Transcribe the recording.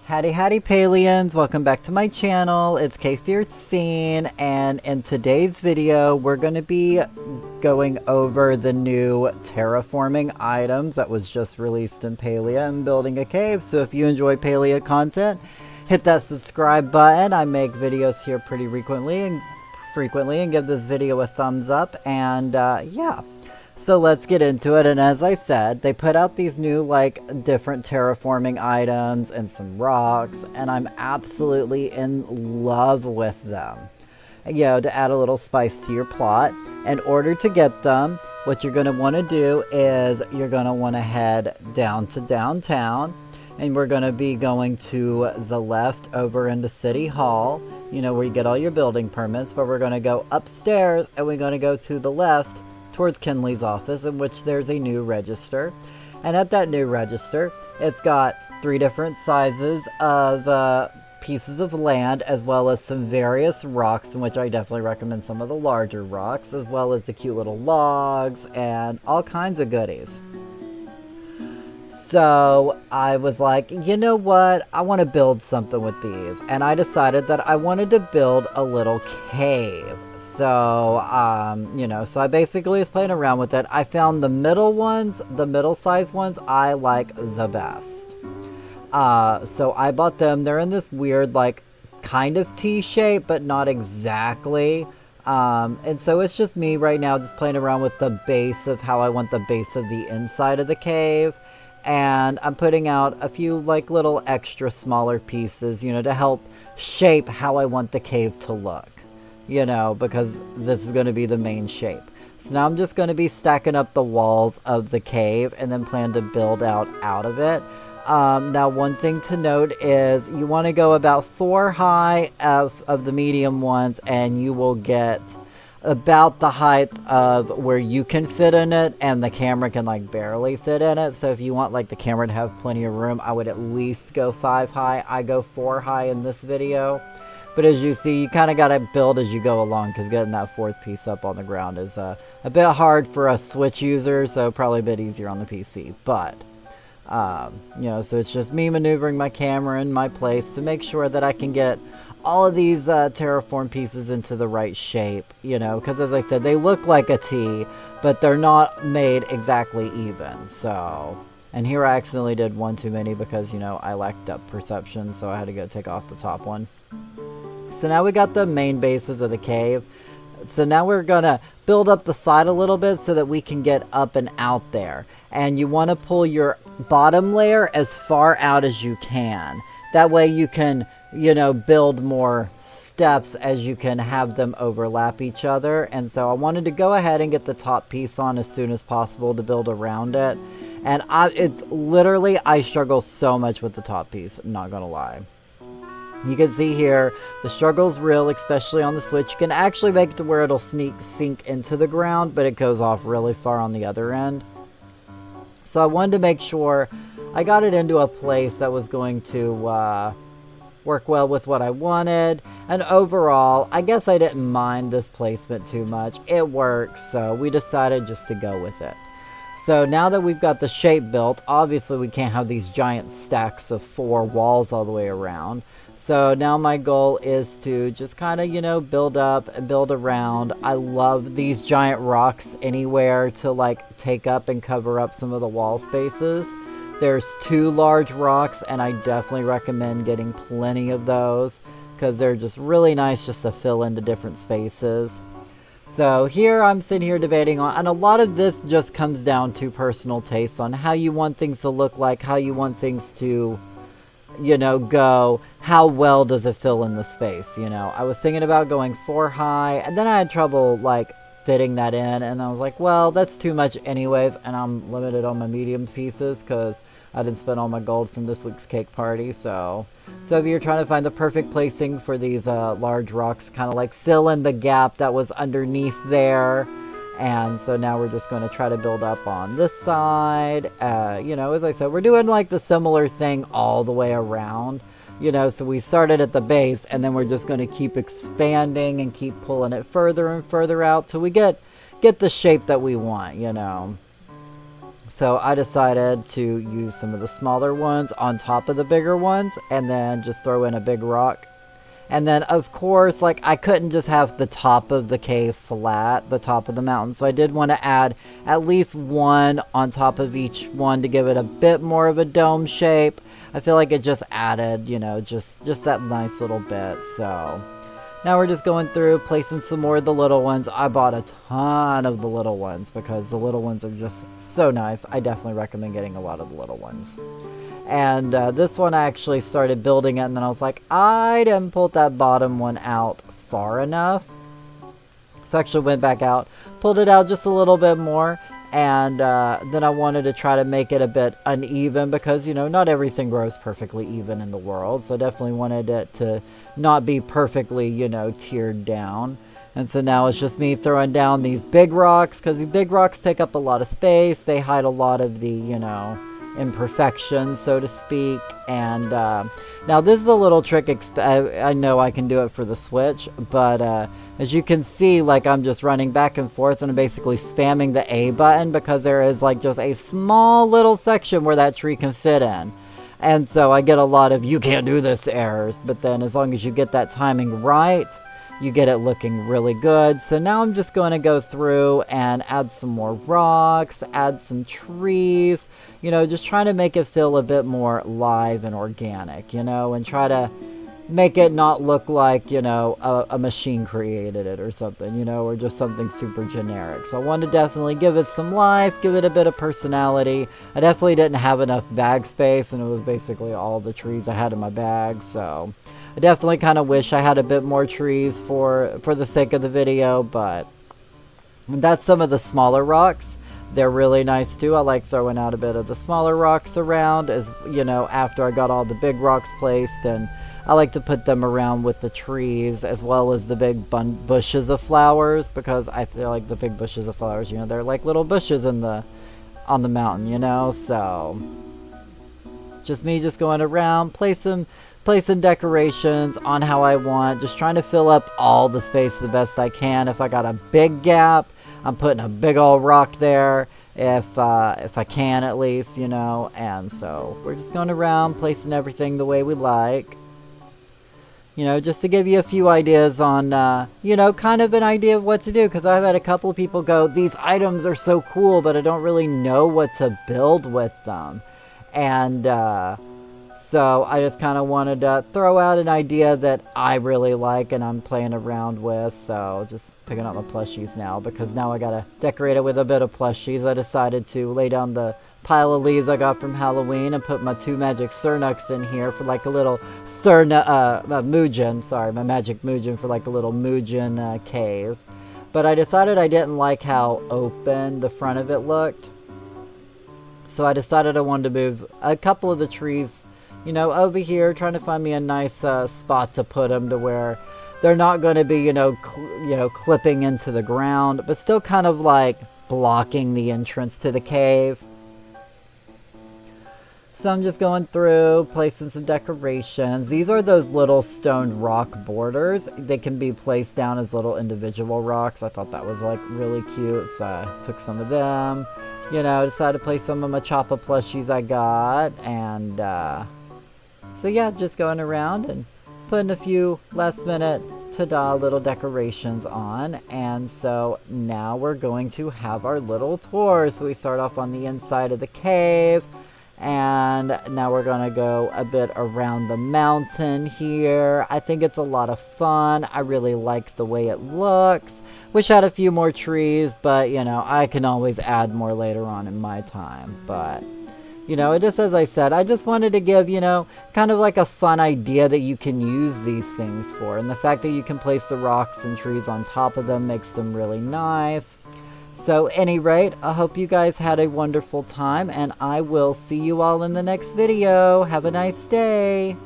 Howdy Palians, welcome back to my channel. It's K13, and in today's video we're going to be going over the new terraforming items that was just released in Palia and building a cave. So if you enjoy Palia content, hit that subscribe button. I make videos here pretty frequently and give this video a thumbs up, and yeah. So let's get into it. And as I said, they put out these new different terraforming items and some rocks, and I'm absolutely in love with them. You know, to add a little spice to your plot. In order to get them, what you're going to want to do is you're going to want to head down to downtown, and we're going to be going to the left over into City Hall, you know, where you get all your building permits. But we're going to go upstairs and we're going to go to the left towards Kinley's office, in which there's a new register. And at that new register, it's got 3 different sizes of pieces of land, as well as some various rocks, in which I definitely recommend some of the larger rocks, as well as the cute little logs and all kinds of goodies. So I was like, you know what, I want to build something with these, and I decided that I wanted to build a little cave. So, you know, so I basically was playing around with it. I found the middle ones, the middle-sized ones, I like the best. So I bought them. They're in this weird, kind of T shape, but not exactly. And so it's just me right now just playing around with the base of how I want the base of the inside of the cave. And I'm putting out a few, little extra smaller pieces, you know, to help shape how I want the cave to look. You know, because this is going to be the main shape. So now I'm just going to be stacking up the walls of the cave and then plan to build out of it. Now one thing to note is you want to go about 4 high of the medium ones, and you will get about the height of where you can fit in it, and the camera can barely fit in it. So if you want the camera to have plenty of room, I would at least go 5 high. I go 4 high in this video. But as you see, you kind of got to build as you go along, because getting that 4th piece up on the ground is a bit hard for us Switch users, so probably a bit easier on the PC. But, you know, so it's just me maneuvering my camera in my place to make sure that I can get all of these terraform pieces into the right shape, you know, because as I said, they look like a T, but they're not made exactly even. So, and here I accidentally did one too many because, you know, I lacked depth perception, so I had to go take off the top one. So now we got the main bases of the cave. So now we're going to build up the side a little bit so that we can get up and out there. And you want to pull your bottom layer as far out as you can. That way you can, you know, build more steps as you can have them overlap each other. And so I wanted to go ahead and get the top piece on as soon as possible to build around it. And I struggle so much with the top piece, I'm not going to lie. You can see here, the struggle's real, especially on the Switch. You can actually make it to where it'll sink into the ground, but it goes off really far on the other end. So I wanted to make sure I got it into a place that was going to work well with what I wanted. And overall, I guess I didn't mind this placement too much. It works, so we decided just to go with it. So now that we've got the shape built, obviously we can't have these giant stacks of 4 walls all the way around. So now my goal is to just kind of, you know, build up and build around. I love these giant rocks anywhere to take up and cover up some of the wall spaces. There's 2 large rocks, and I definitely recommend getting plenty of those because they're just really nice just to fill into different spaces. So here I'm sitting here debating on, and a lot of this just comes down to personal taste on how you want things to look like, how you want things to, you know, go, how well does it fill in the space, you know. I was thinking about going 4 high, and then I had trouble fitting that in, and I was like, well, that's too much anyways, and I'm limited on my medium pieces because I didn't spend all my gold from this week's cake party. So if you're trying to find the perfect placing for these large rocks, kind of fill in the gap that was underneath there. And so now we're just going to try to build up on this side. You know, as I said, we're doing the similar thing all the way around. You know, so we started at the base, and then we're just going to keep expanding and keep pulling it further and further out till we get the shape that we want, you know. So I decided to use some of the smaller ones on top of the bigger ones and then just throw in a big rock. And then, of course, like, I couldn't just have the top of the cave flat, the top of the mountain. So I did want to add at least one on top of each one to give it a bit more of a dome shape. I feel like it just added, you know, just that nice little bit. So now we're just going through, placing some more of the little ones. I bought a ton of the little ones because the little ones are just so nice. I definitely recommend getting a lot of the little ones. And this one I actually started building it, and then I was like, I didn't pull that bottom one out far enough. So I actually went back out, pulled it out just a little bit more, and then I wanted to try to make it a bit uneven because, you know, not everything grows perfectly even in the world. So I definitely wanted it to not be perfectly, you know, tiered down. And so now it's just me throwing down these big rocks, because these big rocks take up a lot of space. They hide a lot of the, you know, imperfections, so to speak. And now this is a little trick. I know I can do it for the Switch, but as you can see, like, I'm just running back and forth and I'm basically spamming the A button because there is like just a small little section where that tree can fit in. And so I get a lot of "you can't do this" errors, but then as long as you get that timing right, you get it looking really good. So now I'm just going to go through and add some more rocks, add some trees, you know, just trying to make it feel a bit more live and organic, you know, and try to make it not look like, you know, a machine created it or something, you know, or just something super generic. So I want to definitely give it some life, give it a bit of personality. I definitely didn't have enough bag space, and it was basically all the trees I had in my bag, so I definitely kind of wish I had a bit more trees for the sake of the video, but that's some of the smaller rocks. They're really nice too. I like throwing out a bit of the smaller rocks around, as you know, after I got all the big rocks placed, and I like to put them around with the trees as well as the big bushes of flowers, because I feel like the big bushes of flowers, you know, they're like little bushes on the mountain, you know. So just me just going around, placing decorations on how I want, just trying to fill up all the space the best I can. If I got a big gap, I'm putting a big old rock there, if I can at least, you know. And so we're just going around placing everything the way we like, you know, just to give you a few ideas on, you know, kind of an idea of what to do, because I've had a couple of people go, these items are so cool, but I don't really know what to build with them. And so I just kind of wanted to throw out an idea that I really like and I'm playing around with. So just picking up my plushies now, because now I gotta decorate it with a bit of plushies. I decided to lay down the pile of leaves I got from Halloween and put my 2 magic Cernucks in here for like a little Muujin, sorry, my magic Muujin, for like a little Muujin cave. But I decided I didn't like how open the front of it looked. So I decided I wanted to move a couple of the trees, you know, over here, trying to find me a nice spot to put them to where they're not going to be, you know, clipping into the ground, but still kind of like blocking the entrance to the cave. So I'm just going through, placing some decorations. These are those little stone rock borders. They can be placed down as little individual rocks. I thought that was like really cute, so I took some of them. You know, decided to place some of my Choppa plushies I got, and so yeah, just going around and putting a few last minute ta-da little decorations on. And so now we're going to have our little tour. So we start off on the inside of the cave, and now we're gonna go a bit around the mountain here. I think it's a lot of fun. I really like the way it looks. Wish I had a few more trees, but you know, I can always add more later on in my time. But you know, just as I said, I just wanted to give, you know, kind of like a fun idea that you can use these things for. And the fact that you can place the rocks and trees on top of them makes them really nice. So, any rate, I hope you guys had a wonderful time, and I will see you all in the next video. Have a nice day.